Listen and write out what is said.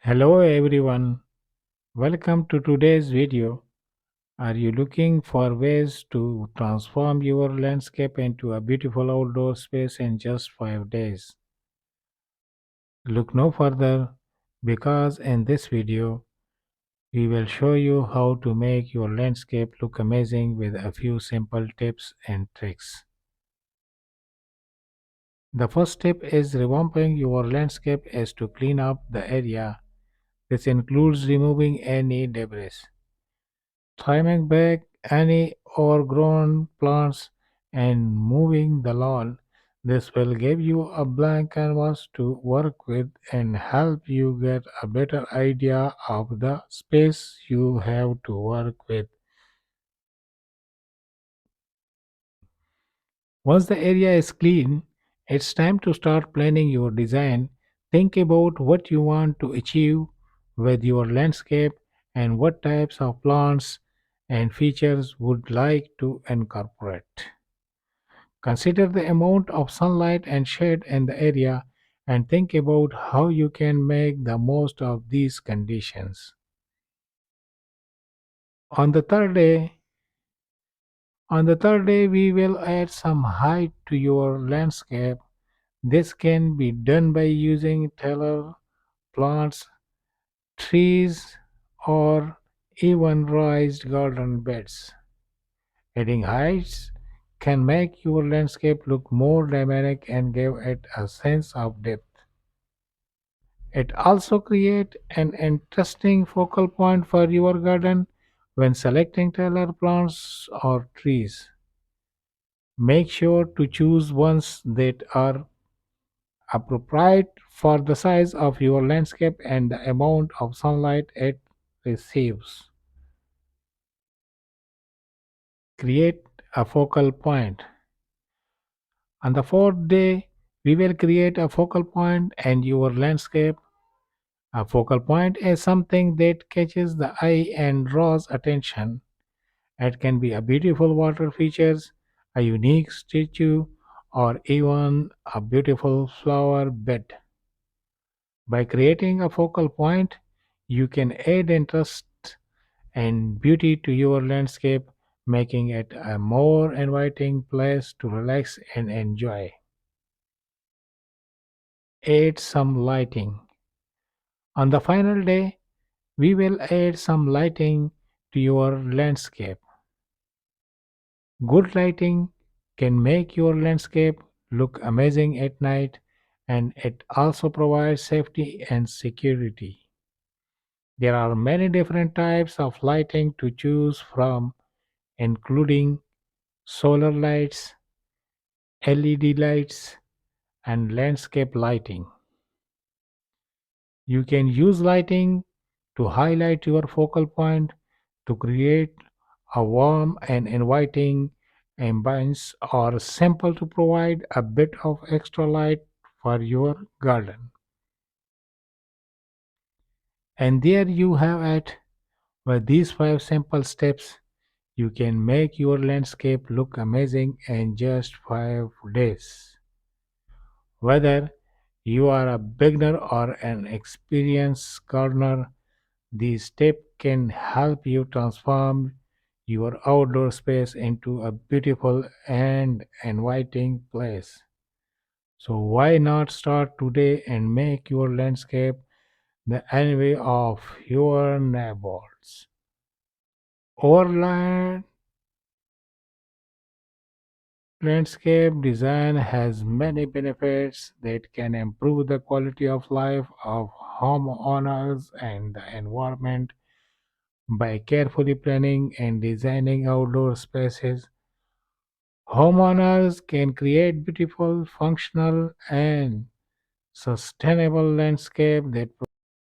Hello everyone, welcome to today's video. Are you looking for ways to transform your landscape into a beautiful outdoor space in just 5 days? Look no further because in this video we will show you how to make your landscape look amazing with a few simple tips and tricks. The first step is revamping your landscape is to clean up the area. This includes removing any debris, trimming back any overgrown plants, and moving the lawn. This will give you a blank canvas to work with and help you get a better idea of the space you have to work with. Once the area is clean, it's time to start planning your design. Think about what you want to achieve with your landscape and what types of plants and features would like to incorporate. Consider the amount of sunlight and shade in the area and think about how you can make the most of these conditions. On the third day, we will add some height to your landscape. This can be done by using taller plants, trees, or even raised garden beds. Adding heights can make your landscape look more dynamic and give it a sense of depth. It also creates an interesting focal point for your garden when selecting taller plants or trees. Make sure to choose ones that are appropriate for the size of your landscape and the amount of sunlight it receives. Create a focal point. On the fourth day, we will create a focal point and your landscape. A focal point is something that catches the eye and draws attention. It can be a beautiful water features, a unique statue, or even a beautiful flower bed. By creating a focal point, you can add interest and beauty to your landscape, making it a more inviting place to relax and enjoy. Add some lighting. On the final day, we will add some lighting to your landscape. Good lighting can make your landscape look amazing at night, and it also provides safety and security. There are many different types of lighting to choose from, including solar lights, LED lights, and landscape lighting. You can use lighting to highlight your focal point to create a warm and inviting ambience, or simple to provide a bit of extra light for your garden. And there you have it. With these 5 simple steps, you can make your landscape look amazing in just 5 days. Whether you are a beginner or an experienced gardener, these steps can help you transform your outdoor space into a beautiful and inviting place. So, why not start today and make your landscape the envy of your neighbors? Overland landscape design has many benefits that can improve the quality of life of homeowners and the environment. By carefully planning and designing outdoor spaces, homeowners can create beautiful, functional, and sustainable landscape that